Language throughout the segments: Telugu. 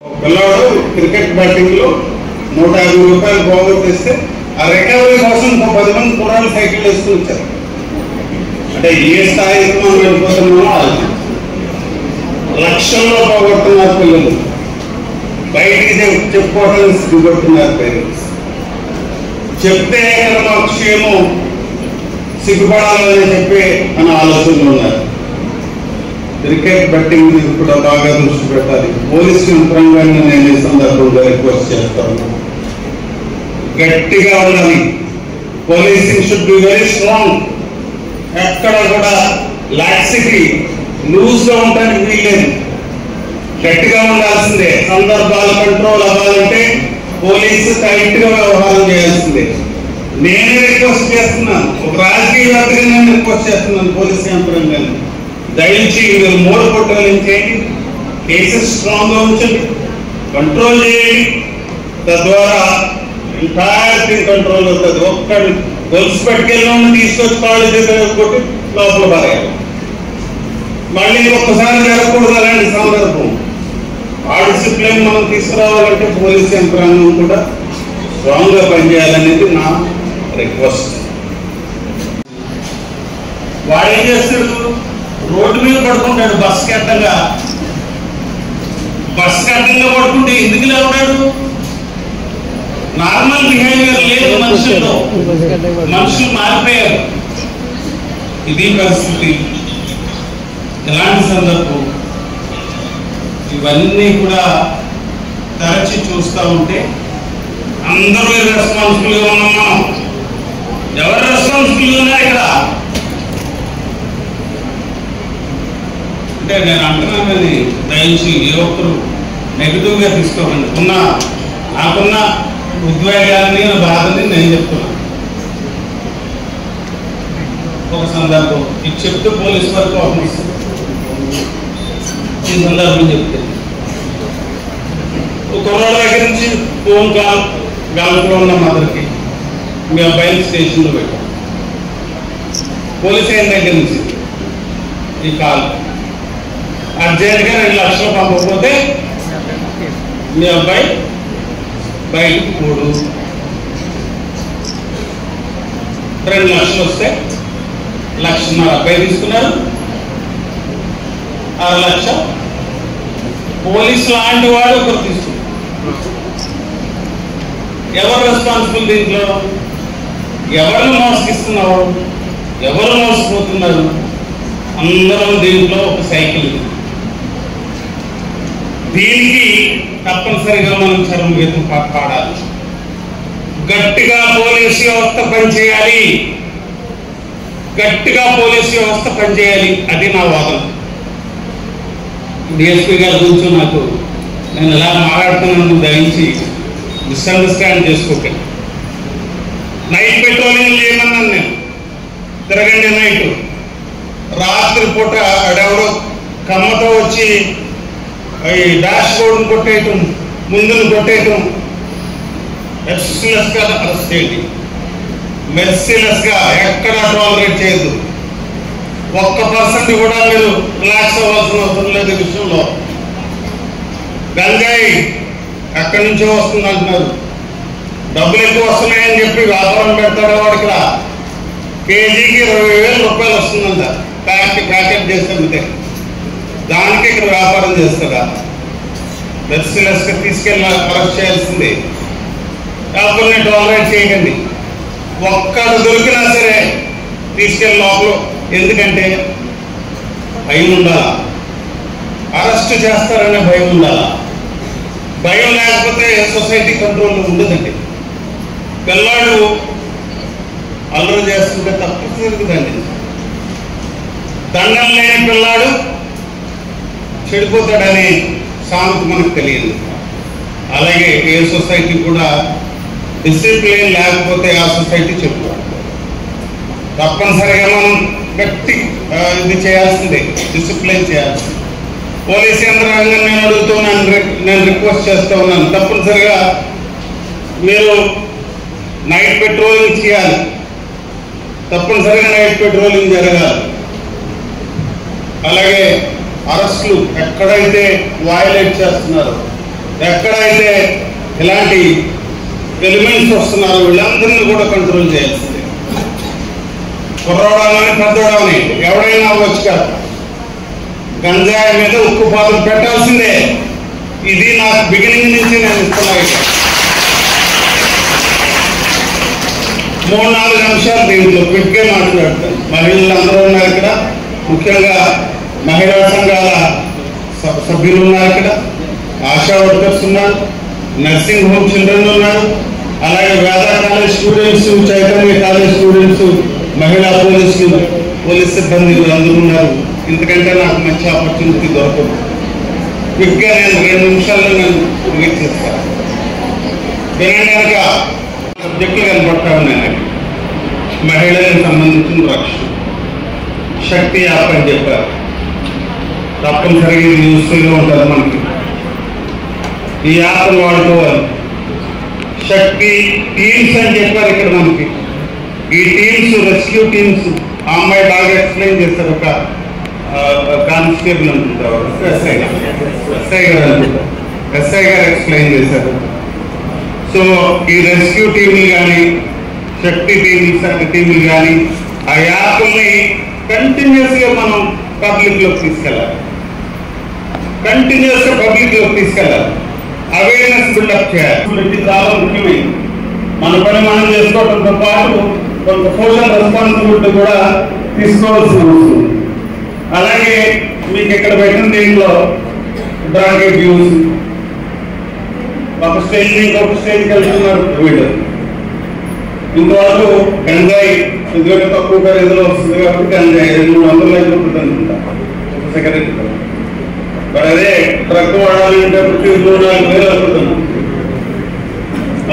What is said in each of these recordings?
పిల్లవాడు క్రికెట్ బ్యాటింగ్ లో 150 రూపాయలు పోగొట్టేస్తే ఆ రికవరీ కోసం 10 మంది కుర్రాళ్ళు సైకిల్ వేసుకుని వచ్చారు. అంటే ఏ స్థాయికి మనం వెళ్ళిపోతున్నామో అది లక్షల్లో పోగొట్టున్నారు పిల్లలు. బయటికి చెప్పుకోవడానికి సిగ్గుపడుతున్నారు పేరెంట్స్. చెప్తే మాకు క్షేమం సిగ్గుపడాలని చెప్పి మన ఆలోచనలు ఉన్నారు. క్రికెట్ బెట్టింగ్ మీద కూడా బాగా దృష్టి పెట్టాలి. పోలీసు యంత్రాంగాన్ని నేను ఈ సందర్భంగా రిక్వెస్ట్ చేస్తాను, గట్టిగా ఉండాలి. Policing should be very strong. ఎక్కడ కూడా లాక్సిటీ లూజ్ గా ఉండడానికి వీల్లేదు, గట్టిగా ఉండాల్సిందే. సందర్భాలు కంట్రోల్ అవ్వాలంటే పోలీసు టైట్ గా వ్యవహారం చేయాల్సిందే. నేనే రిక్వెస్ట్ చేస్తున్నాను, ఒక రాజకీయవేత్తగా నేను రిక్వెస్ట్ చేస్తున్నాను పోలీసు యంత్రాంగాన్ని, దయచేసి మీరు మూడు పొట్టాలించేయండి, కేసెస్ స్ట్రాంగ్ గా ఉంచండి, కంట్రోల్ చేయండి. తద్వారా ఎంటైర్ థింగ్ కంట్రోల్ అవుతుంది. ఒక్కడు గొలుసు పెట్టుకెళ్ళి తీసుకొచ్చి కాళ్ళు చేతులు కొట్టి లోపల పారేయాలి. మళ్ళీ ఒక్కసారి జరగకూడదు అలాంటి సందర్భం. ఆ డిసిప్లిన్ మనం తీసుకురావాలంటే పోలీస్ యంత్రాంగం కూడా స్ట్రాంగ్ గా పనిచేయాలనేది నా రిక్వెస్ట్. వాడు ఏం చేస్తాడు, రోడ్డు మీద పడుకుంటాడు బస్కి అడ్డంగా పడుకుంటే ఎందుకు లేవున్నాడు? నార్మల్ బిహేవియర్ లేదు మనుషుల్లో, మనుషులు మారిపోయారు. ఇది పరిస్థితి. ఎలాంటి సందర్భం ఇవన్నీ కూడా తరచి చూస్తూ ఉంటే అందరూ రెస్పాన్సిబుల్ గా ఉన్నాం. మనం ఎవరు రెస్పాన్సిబుల్ ఉన్నారు ఇక్కడ అంటే నేను అంటున్నానని దయచేసి ఏ ఒక్కరు నెగిటివ్ గా తీసుకోకండి. నాకున్న ఉద్వేగాన్ని బాధని నేను చెప్తున్నాను. ఒక సందర్భం ఇది చెప్తే పోలీసు వరకు ఆఫీస్తుంది. ఈ సందర్భం చెప్తే కుర్రాళ్ళ దగ్గర నుంచి ఫోన్ కాల్ గాలిలో ఉన్న మదర్కి మీ అబ్బాయిని స్టేషన్లో పెట్టాం. పోలీస్ అయిన దగ్గర నుంచి ఈ కాల్ అర్జెంట్గా 2 లక్షలు పంపకపోతే మీ అబ్బాయి బయటకు పోడు. 2 లక్షలు వస్తే 1.5 లక్షలు అబ్బాయి తీసుకున్నారు. 6 లక్షలు పోలీసు లాంటి వాడు ఒకరు తీసుకున్నారు. ఎవరు రెస్పాన్సిబుల్ దీంట్లో? ఎవరిని మోసగిస్తున్నావు? ఎవరు మోసపోతున్నారు? అందరం దీంట్లో ఒక సైకిల్. దీనికి తప్పనిసరిగా మనం చర్మగీతం పాడాలి. గట్టిగా పోలీసు వ్యవస్థ పనిచేయాలి, గట్టిగా పోలీసు వ్యవస్థ పనిచేయాలి. అది నా వాదన. డిఎస్పీ గారి గురించి నేను ఎలా మాట్లాడుతున్నాను దయించి మిస్అండర్స్టాండ్ చేసుకోకండి. నైట్ పెట్రోలింగ్ చేయమన్నాను నేను, తిరగండి నైట్. రాత్రి పూట అడెవడో కమ్మతో వచ్చి ఈ డాష్ బోర్డును కొట్టేయటం, ముందును కొట్టేయటం, మెర్సిలెస్ గా అరెస్ట్ చేయండి. మెర్సిలెస్ గా ఎక్కడా టాలరేట్ చేయద్దు. 1% కూడా మీరు రిలాక్స్ అవ్వాల్సిన అవసరం లేదు. ఈ విషయంలో గంజాయి ఎక్కడి నుంచో వస్తుంది అంటున్నారు. డబ్బులు ఎక్కువ వస్తున్నాయని చెప్పి వ్యాపారం పెడతాడు వాడికి. కేజీకి 20,000 రూపాయలు వస్తుందంట ప్యాకెట్ చేస్తే. దానికి ఇక్కడ వ్యాపారం చేస్తాడా? మెర్సిలెస్ గా తీసుకెళ్ళి అరెస్ట్ చేయాల్సింది. కాకపోతే టాలరేట్ చేయకండి. ఒక్కడు దొరికినా సరే తీసుకెళ్ళి లోపల. ఎందుకంటే భయం ఉండాలా, అరెస్ట్ చేస్తారనే భయం ఉండాలా. భయం లేకపోతే సొసైటీ కంట్రోల్లో ఉండదండి. పిల్లాడు అల్లరి చేస్తుంటే తప్పు జరుగుతుందండి. దండం లేని పిల్లాడు చెడిపోతాడని సామెత మనకు తెలియదు. అలాగే ఏ సొసైటీ కూడా డిసిప్లిన్ లేకపోతే ఆ సొసైటీ చెడిపోతుంది. తప్పనిసరిగా మనం గట్టి ఇది చేయాల్సిందే, డిసిప్లిన్ చేయాల్సింది. పోలీస్ యంత్రాంగం నేను అడుగుతున్నాను, నేను రిక్వెస్ట్ చేస్తూ ఉన్నాను, తప్పనిసరిగా మీరు నైట్ పెట్రోలింగ్ చేయాలి. తప్పనిసరిగా నైట్ పెట్రోలింగ్ జరగాలి. అలాగే అరెస్టులు ఎక్కడైతే వయలేట్ చేస్తున్నారో ఎక్కడైతే ఇలాంటి ఎలిమెంట్స్ వస్తున్నారో వీళ్ళందరినీ కూడా కంట్రోల్ చేయాల్సింది. కుర్రవడాలని పెద్దవడాలని ఎవడైనా అవ్వచ్చు కాదు. గంజాయి మీద ఉక్కుపాదం పెట్టాల్సిందే. ఇది నాకు బిగినింగ్ నుంచి నేను ఇస్తున్నాను. 3-4 నిమిషాలు దీంట్లో క్విక్గా మాట్లాడతాను. మహిళలందరూ ఉన్నారు ఇక్కడ, ముఖ్యంగా మహిళా సంఘాల సభ్యులు ఉన్నారు ఇక్కడ, ఆశా వర్కర్స్ ఉన్నారు, నర్సింగ్ హోమ్ చిల్డ్రన్ ఉన్నారు, అలాగే వేద college students, Chaitanya college students, మహిళా పోలీస్ సిబ్బంది అందరూ ఉన్నారు. ఎందుకంటే నాకు మంచి ఆపర్చునిటీ దొరకదు. క్విక్గా నేను 2 నిమిషాల్లో నేను ముగించేస్తాను. వినడానికి సబ్జెక్టులు కనపడతా ఉన్నాయి. మహిళలకు సంబంధించిన రక్షణ, శక్తి యాప్ అని చెప్పారు. తప్పనిసరిగా ఇది యూస్ఫుల్గా ఉంటుంది మనకి. ఈ యాప్ను వాడుకోవాలి. శక్తి టీమ్స్ అని చెప్పారు ఇక్కడ మనకి. ఈ టీమ్స్ రెస్క్యూ టీమ్స్. ఆ అమ్మాయి బాగా ఎక్స్ప్లెయిన్ చేస్తారు. ఒక కానిస్టేబుల్ అనుకుంటారు, ఎస్ఐ గారు ఎక్స్ప్లెయిన్ చేశారు. సో ఈ రెస్క్యూ టీములు కానీ, శక్తి టీములు కానీ ఆ యాప్ని కంటిన్యూస్గా మనం పబ్లిక్లోకి తీసుకెళ్ళాలి. అవేర్నెస్ బిల్డప్ చేయాలి. ఇది చాలా ముఖ్యమైనది. మన పని మనం చేసుకోవడంతో పాటు కొంత సోషల్ రెస్పాన్సిబిలిటీ కూడా తీసుకోవాల్సిన అవసరం. అలాగే మీకు ఇక్కడ పెట్టిన దీంట్లో డ్రగ్ అబ్యూస్, ఒక స్టేజ్ ఇంకొక స్టేజ్కి వెళ్తున్నారు వీళ్ళు. ఇంతవరకు గంజాయి ఎందుకంటే తక్కువ ఖరీదులో వస్తుంది కాబట్టి గంజాయి 200-300 అయిపోతుంది అనుకుంటా ఒక సెకండ్. మరి అదే డ్రగ్ వాడాలంటే 3-4 అవుతుంది.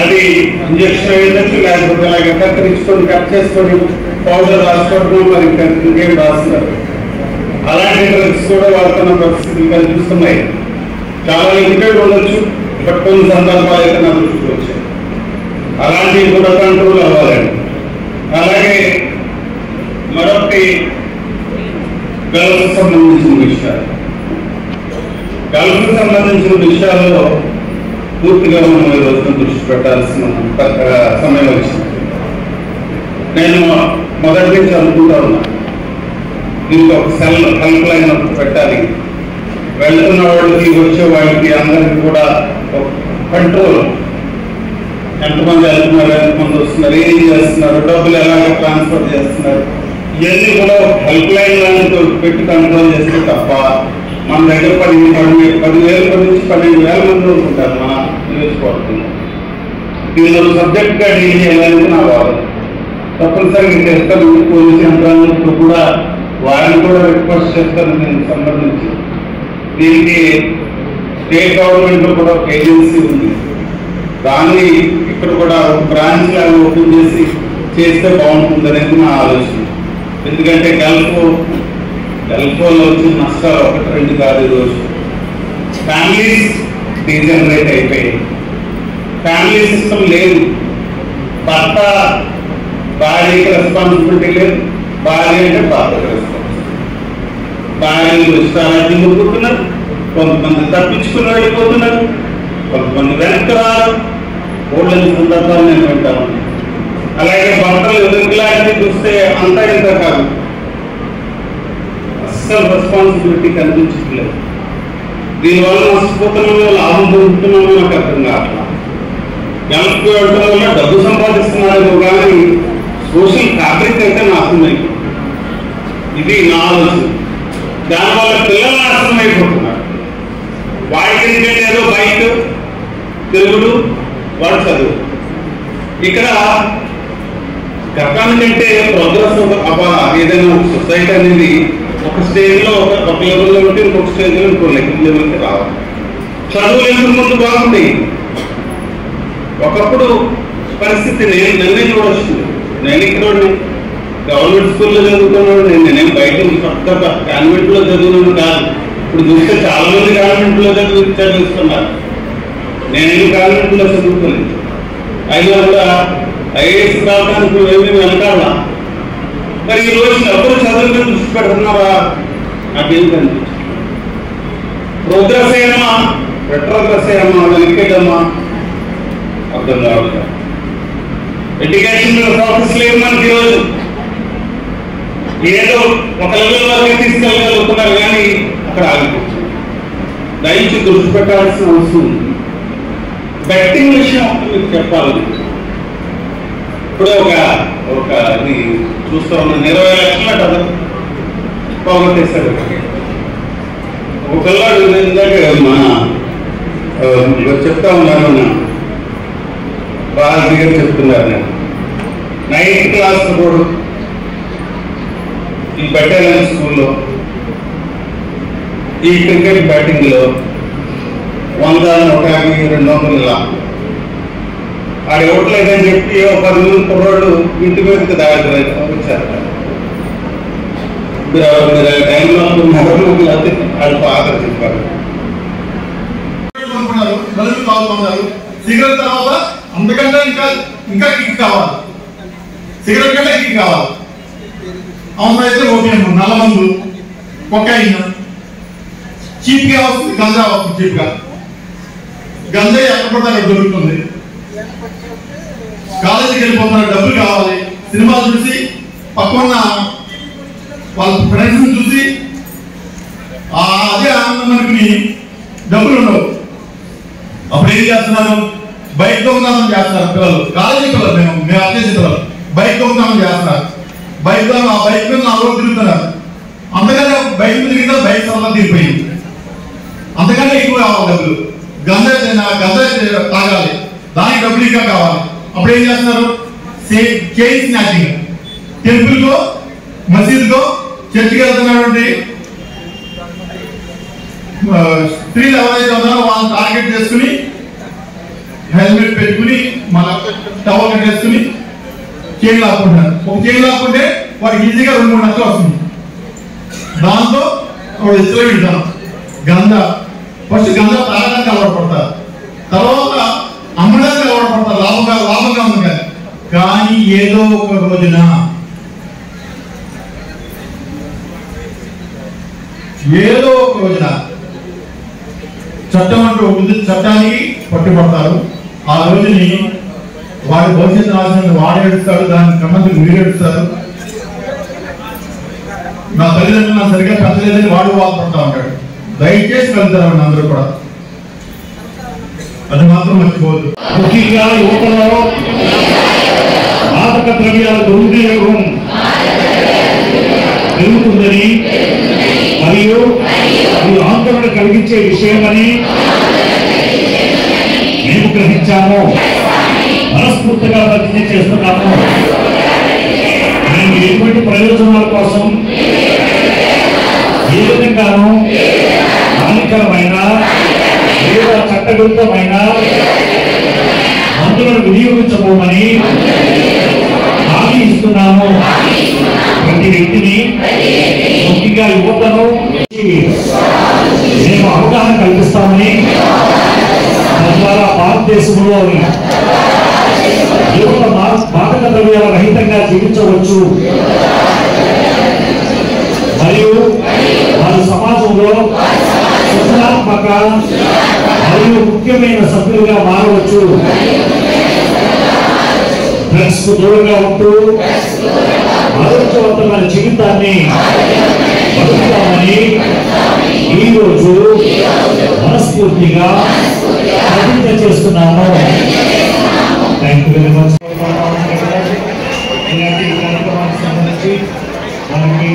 అది ఇంజక్షన్ అయ్యేటట్టు, లేకపోతే అలాగే కత్తిరించుకొని కట్ చేసుకొని పౌడర్ రాసుకోవడం, మరి ఇంకేం రాస్తున్నారు. అలాంటి డ్రగ్స్ కూడా వాడుతున్న పరిస్థితులు కనిపిస్తున్నాయి. చాలా లిమిటెడ్ ఉండొచ్చు, బట్ కొన్ని సందర్భాలు అయితే నా దృష్టికి వచ్చాయి. అలాంటివి కూడా కంట్రోల్ అవ్వాలండి. అలాగే మరొకటి గల్ఫ్కి సంబంధించిన విషయాల్లో పూర్తిగా మనం ఈ రోజున దృష్టి పెట్టాల్సిన సమయం వచ్చింది. నేను మొదటి నుంచి అనుకుంటా ఉన్నా, దీనికి ఒక సెల్ హెల్ప్ లైన్ పెట్టాలి. వెళ్తున్న వాళ్ళకి, వచ్చే వాళ్ళకి అందరికీ కూడా ఒక కంట్రోల్. ఎంతమంది వెళ్తున్నారు, ఎంతమంది వస్తున్నారు, ఏం చేస్తున్నారు, డబ్బులు ఎలాగ ట్రాన్స్ఫర్ చేస్తున్నారు, ఇవన్నీ కూడా హెల్ప్ లైన్ లాంటి పెట్టి కంట్రోల్ చేస్తే తప్ప మన దగ్గర 10,000 నుంచి 12,000 మంది ఉంటారు మన నియోజకవర్గంలో. దీనిలో సబ్జెక్ట్గా డీల్ చేయాలని నా వాదన. తప్పనిసరిగా చేస్తాను. పోలీసు యంత్రాంగంతో కూడా వారిని కూడా రిక్వెస్ట్ చేస్తాను దీనికి సంబంధించి. దీనికి స్టేట్ గవర్నమెంట్ లో కూడా ఒక ఏజెన్సీ ఉంది. దాన్ని ఇక్కడ కూడా ఒక బ్రాంచ్ లాగా ఓపెన్ చేస్తే బాగుంటుంది అనేది నా ఆలోచన. ఎందుకంటే గల్ఫ్లో వచ్చిన నష్టాలు 1-2 కాదు. ఈరోజు ఫ్యామిలీస్ డీజనరేట్ అయిపోయాయి. ఫ్యామిలీ సిస్టమ్ లేదు. భర్త భార్యకి రెస్పాన్సిబిలిటీ లేదు, భార్య అంటే భర్తకి రెస్పాన్సిబిలిటీ. భార్యలు ఇష్టాలన్నీ ముట్టుకుంటున్నారు, కొంతమంది తప్పించుకుని వెళ్ళిపోతున్నారు, కొంతమంది వెనక్కి రారు. ఓళ్ళని సందర్భాలు నేను వింటాను. అలాగే భర్తలు ఎదురులాంటి చూస్తే అంతా ఇంత కాదు, అస్సలు రెస్పాన్సిబిలిటీ కనిపించట్లేదు. దీనివల్ల నష్టపోతున్నామో లాభం పొందుతున్నామో నాకు అర్థం కావట్లా. వెనక్కి వెళ్ళడం వల్ల డబ్బు సంపాదిస్తున్నారేమో కానీ సోషల్ ఫ్యాబ్రిక్ అయితే నాశనం అయిపోతుంది. ఇది నా ఆలోచన. దానివల్ల పిల్లలు నాశనం అయిపోతున్నారు. వాడికి ఏదో బైక్, తెలుగుడు, వాడు చదువు. ఇక్కడ గతానికంటే ప్రోగ్రెస్ ఏదైనా సొసైటీ అనేది ఒక స్టేజ్లో ఒక లెవెల్లో ఉంటే ఇంకొక స్టేజ్లో ఇంకో లెవెల్కి రావాలి. చదువులు ఎందుకు ముందు బాగుంటాయి. ఒకప్పుడు పరిస్థితి నన్నే చూడొచ్చు. నేను ఇక్కడ గవర్నమెంట్ స్కూల్లో చదువుకున్నాడు. నేనేం బయట కొత్త కాన్వెంట్లో చదువున్నాను కాదు. ఇప్పుడు చూస్తే చాలా మంది కాన్వెంట్లో చదివిస్తున్నారు. నేనేం కాన్వెంట్లో చదువుకోలేదు. అయినా కూడా ఐఏఎస్ రావడానికి ఏమీ వెనకాల. మరి ఈ రోజు ఎవరు చదువు మీద దృష్టి పెడుతున్నారా నాకేం కనిపించింది. ప్రోగ్రెస్ అయినా పెట్రోల్ బస్ ఏమో వెనకేదమ్మా అర్థం కావాలి. ఎడ్యుకేషన్ మీద ఫోకస్ లేదు మనకి ఈరోజు. ఏదో ఒక లెవెల్ వరకు తీసుకెళ్ళగలుగుతున్నారు కానీ అక్కడ ఆగిపోతుంది. దయచి దృష్టి పెట్టాల్సిన అవసరం ఉంది. బెట్టింగ్ విషయం మీకు చెప్పాలి. ఇప్పుడే ఒక ఇది చూస్తూ ఉన్నాను, 20 లక్షల కదా పోగొట్టేశారు. ఒక పిల్లాడు ఇందాక చెప్తా ఉన్నారు, బాగా చెప్తున్నారు. నేను 9th క్లాస్ కూడా ఈ బెటాలియన్ స్కూల్లో ఈ క్రికెట్ బ్యాటింగ్ లో 100, 150, 200 ఇలా ఆడ ఇవ్వట్లేదని చెప్పి 10 మంది కుర్రాళ్ళు ఇంటి మీదకి దాడి వచ్చారు. మీరు టైంలో వాళ్ళతో ఆదర చెప్పారు. సిగరెట్ తర్వాత అంతకంటే ఇంకా కిక్ కావాలి. సిగరెట్ కంటే కిక్ కావాలి. అవసరమైతే ఓపియం, నల్లమందు, కొకైన్, చీప్ గా వస్తుంది, గంజా వస్తుంది. చీప్ గా గంజా ఎక్కడ పడితే అక్కడ దొరుకుతుంది. కాలేజీకి వెళ్ళిపోతున్నారు, డబ్బులు కావాలి. సినిమాలు చూసి పక్కన వాళ్ళ ఫ్రెండ్స్ చూసి అదే ఆనందం అనుకుని డబ్బులు ఉండవు. అప్పుడు ఏం చేస్తున్నారు? బైక్ దొంగతనం చేస్తున్నారు పిల్లలు, కాలేజీ పిల్లలు. మేము అర్థేసే పిల్లలు బైక్ దొంగతనం చేస్తున్నారు. ఆ బైక్ మీద 4 రోజులు తిరుగుతున్నారు. అంతకంటే బైక్ మీద తిరిగితే బైక్ సరళ తీరిపోయింది. అంతకంటే ఎక్కువ కావాలి డబ్బులు. గంజా తాగాలి, దానికి డబ్బులు ఇంకా కావాలి. అప్పుడు ఏం చేస్తున్నారు? Chain snatching. టెంపుల్కో, మసీదుకో, చర్చికి వెళ్తున్నటువంటి స్త్రీలు ఎవరైతే ఉన్నారో వాళ్ళని టార్గెట్ చేసుకుని హెల్మెట్ పెట్టుకుని మన టవల్ కట్టేసుకుని చైన్ లాక్కుంటున్నారు. ఒక చైన్ లాక్కుంటే వాడికి ఈజీగా 2-3 లక్షలు వస్తుంది. దాంతో ఇస్త్రీ విడతాను. గంజా ఫస్ట్ గంజా తాగడానికి అలవాటు పడతారు, తర్వాత అమ్మడానికి అలవాటు పడతారు. లాభంగా ఉంది కానీ ఏదో ఒక రోజున చట్టం అంటూ ఉంది, చట్టానికి పట్టుబడతారు. ఆ రోజుని వాడి భవిష్యత్తు రాసిన వాడు ఏడుస్తాడు, దానికి సంబంధించి మీరు ఏడుస్తారు. నా తల్లిదండ్రులు నాకు సరిగ్గా పెంచలేదని వాడు బాధపడతా ఉంటాడు. దయచేసి వెళ్తారండి అందరూ కూడా, అది మాత్రం మర్చిపోవద్దు. ముఖ్యంగా యువతలో మాదక ద్రవ్యాల దుర్వినియోగం పెరుగుతుందని మరియు అది ఆందోళన కలిగించే విషయమని మేము గ్రహించాము. మనస్ఫూర్తిగా ప్రతిజ్ఞ చేస్తున్నాము. మేము ఎటువంటి ప్రయోజనాల కోసం ఏ విధంగానూ హానికరమైన లేదా చట్టవిరుద్ధమైన మందులను వినియోగించబోమని హామీ ఇస్తున్నాము. ప్రతి వ్యక్తిని, ముఖ్యంగా యువతను మేము అవగాహన కల్పిస్తామని, తద్వారా భారతదేశంలో యువత మాదక ద్రవ్యాల రహితంగా జీవించవచ్చు మరియు వారి సమాజంలో సృజనాత్మక మరియు ముఖ్యమైన సభ్యులుగా మారవచ్చు. డ్రగ్స్ కు దూరంగా ఉంటూ ఆరోగ్యవంతమైన జీవితాన్ని బతుకుతామని ఈరోజు మనస్ఫూర్తిగా ప్రతిజ్ఞ చేస్తున్నాము. Thank you very much. ఇలాంటి కార్యక్రమానికి సంబంధించి మనకి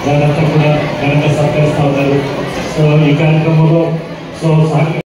వాళ్ళంతా కూడా ఘనంగా సత్కరిస్తా ఉన్నారు. సో ఈ కార్యక్రమంలో